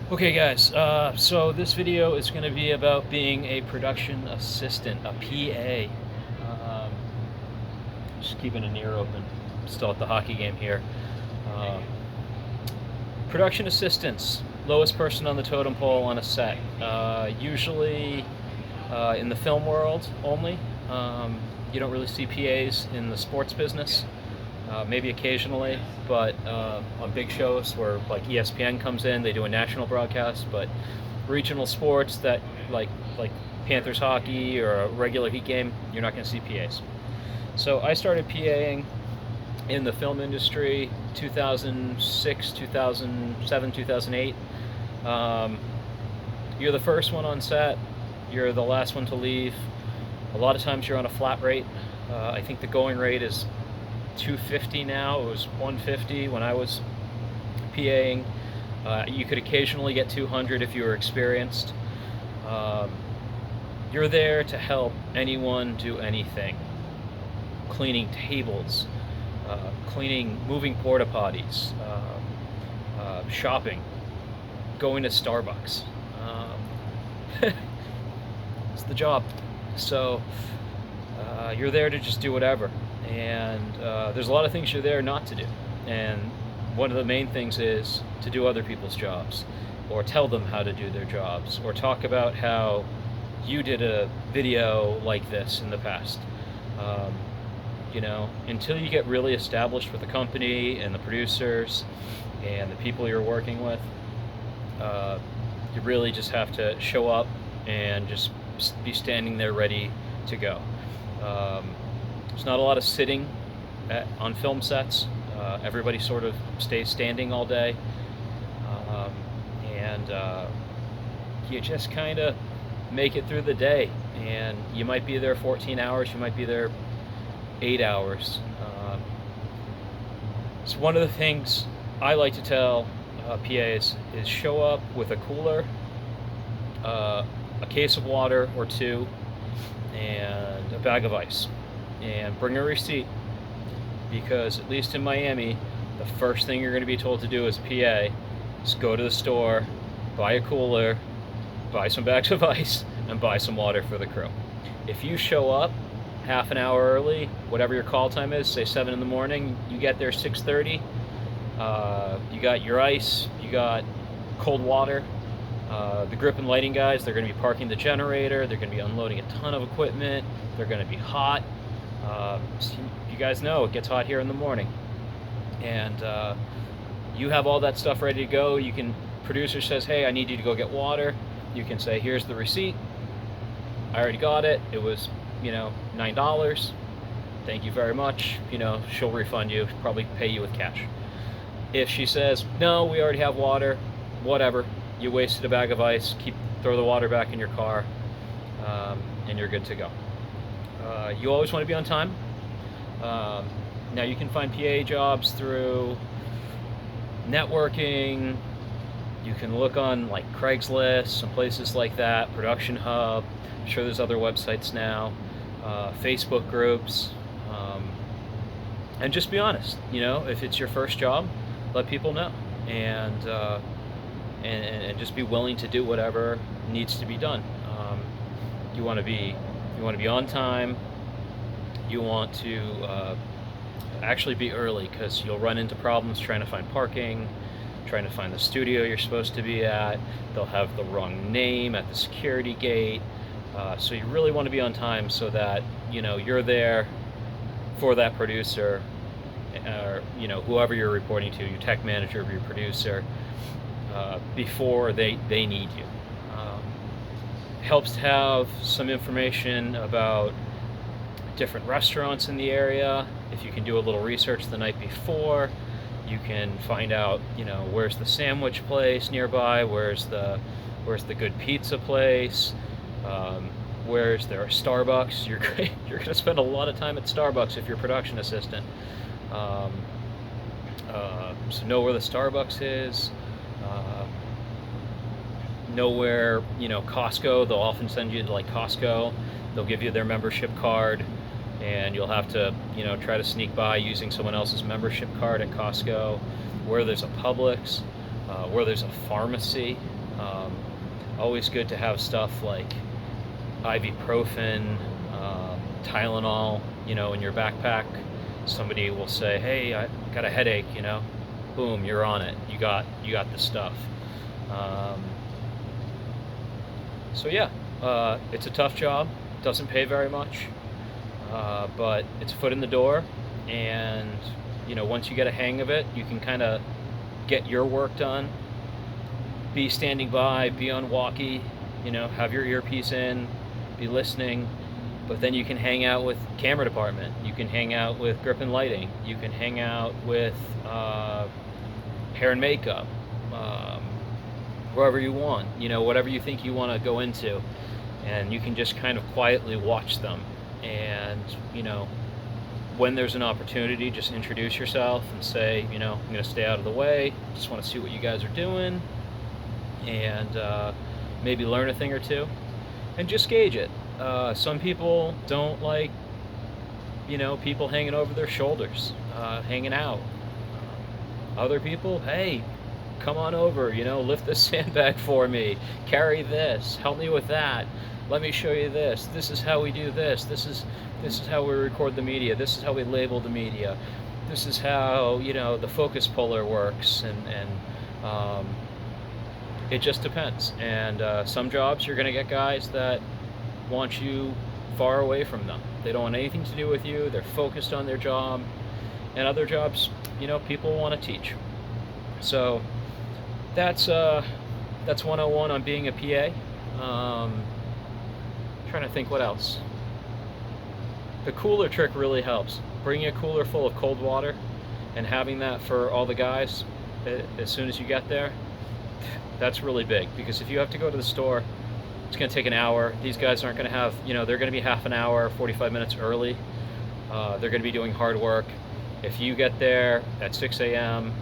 Okay, guys, so this video is going to be about being a production assistant, a PA. Um, just keeping an ear open. Still at the hockey game here. Uh, Production assistants, lowest person on the totem pole on a set. Usually in the film world only. You don't really see PAs in the sports business. Maybe occasionally, but on big shows where like ESPN comes in, they do a national broadcast. But regional sports that like Panthers hockey or a regular Heat game, you're not going to see PAs. So I started PAing in the film industry 2006, 2007, 2008. You're the first one on set. You're the last one to leave. A lot of times you're on a flat rate. I think the going rate is 250 now. It was 150 when I was PAing. You could occasionally get 200 if you were experienced. You're there to help anyone do anything. Cleaning tables, moving porta potties, shopping, going to Starbucks. It's the job. So you're there to just do whatever. And there's a lot of things you're there not to do. And one of the main things is to do other people's jobs, or tell them how to do their jobs, or talk about how you did a video like this in the past. Until you get really established with the company and the producers and the people you're working with, you really just have to show up and just be standing there ready to go. There's not a lot of sitting on film sets. Everybody sort of stays standing all day. And you just kind of make it through the day. And you might be there 14 hours, you might be there 8 hours. So one of the things I like to tell PAs is show up with a cooler, a case of water or two, and a bag of ice. And bring a receipt, because at least in Miami, the first thing you're going to be told to do as a PA is go to the store, buy a cooler, buy some bags of ice, and buy some water for the crew. If you show up half an hour early, whatever your call time is, say 7 in the morning, you get there 6:30, you got your ice, you got cold water. The grip and lighting guys, they're going to be parking the generator, they're going to be unloading a ton of equipment, they're going to be hot. You guys know it gets hot here in the morning, and you have all that stuff ready to go. Producer says, hey, I need you to go get water. You can say, here's the receipt, I already got it, it was $9, thank you very much. She'll refund you, probably pay you with cash. If she says, no, we already have water, whatever, you wasted a bag of ice, throw the water back in your car, and you're good to go. You always want to be on time. Now you can find PA jobs through networking. You can look on like Craigslist, some places like that, Production Hub. I'm sure there's other websites now, Facebook groups, and just be honest. If it's your first job, let people know, and just be willing to do whatever needs to be done. You want to be on time. You want to actually be early, because you'll run into problems trying to find parking, trying to find the studio you're supposed to be at. They'll have the wrong name at the security gate. So you really want to be on time, so that you're there for that producer, or whoever you're reporting to, your tech manager or your producer, before they need you. Helps to have some information about different restaurants in the area. If you can do a little research the night before, you can find out, where's the sandwich place nearby, where's the good pizza place, where's there a Starbucks. You're going to spend a lot of time at Starbucks if you're a production assistant. So know where the Starbucks is. Know where, Costco, they'll often send you to like Costco. They'll give you their membership card, and you'll have to, try to sneak by using someone else's membership card at Costco. Where there's a Publix, where there's a pharmacy. Um, Always good to have stuff like ibuprofen, Tylenol, in your backpack. Somebody will say, "Hey, I got a headache," boom, you're on it. You got the stuff. Um, so yeah, it's a tough job. Doesn't pay very much, but it's a foot in the door, and once you get a hang of it, you can kind of get your work done. Be standing by, be on walkie, have your earpiece in, be listening. But then you can hang out with camera department. You can hang out with grip and lighting. You can hang out with hair and makeup, wherever you want. Whatever you think you want to go into, and you can just kind of quietly watch them. And when there's an opportunity, just introduce yourself and say, I'm going to stay out of the way. Just want to see what you guys are doing, and maybe learn a thing or two, and just gauge it. Some people don't like, people hanging over their shoulders, hanging out. Other people, hey, come on over, lift this sandbag for me, carry this, help me with that, let me show you this. This is how we do this. This is how we record the media. This is how we label the media. This is how the focus puller works, and it just depends. And some jobs you're gonna get guys that want you far away from them. They don't want anything to do with you. They're focused on their job. And other jobs, people want to teach. So that's 101 on being a PA. Trying to think what else. The cooler trick really helps. Bringing a cooler full of cold water and having that for all the guys as soon as you get there, that's really big. Because if you have to go to the store, it's going to take an hour. These guys aren't going to have, they're going to be half an hour, 45 minutes early. They're going to be doing hard work. If you get there at 6 a.m.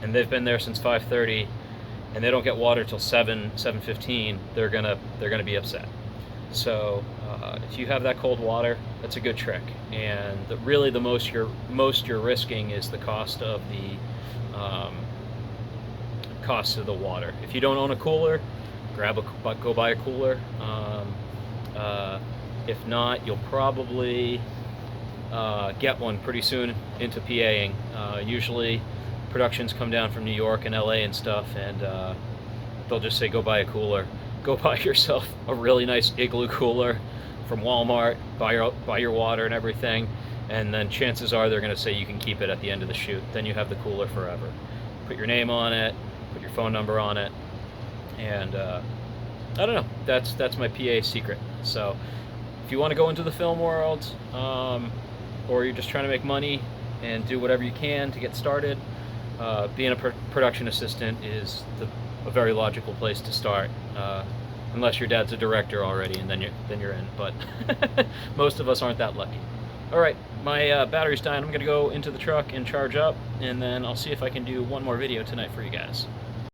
and they've been there since 5:30 and they don't get water till 7:15, they're gonna be upset. So if you have that cold water, that's a good trick. And really the most you're risking is the cost of the water. If you don't own a cooler, go buy a cooler. If not, you'll probably get one pretty soon into PAing. Usually productions come down from New York and LA and stuff, and they'll just say, go buy a cooler. Go buy yourself a really nice Igloo cooler from Walmart, buy your water and everything, and then chances are they're going to say you can keep it at the end of the shoot. Then you have the cooler forever. Put your name on it, put your phone number on it, and I don't know, that's my PA secret. So if you want to go into the film world, or you're just trying to make money and do whatever you can to get started, being a production assistant is a very logical place to start, unless your dad's a director already, and then you're in. But most of us aren't that lucky. All right, my battery's dying. I'm gonna go into the truck and charge up, and then I'll see if I can do one more video tonight for you guys.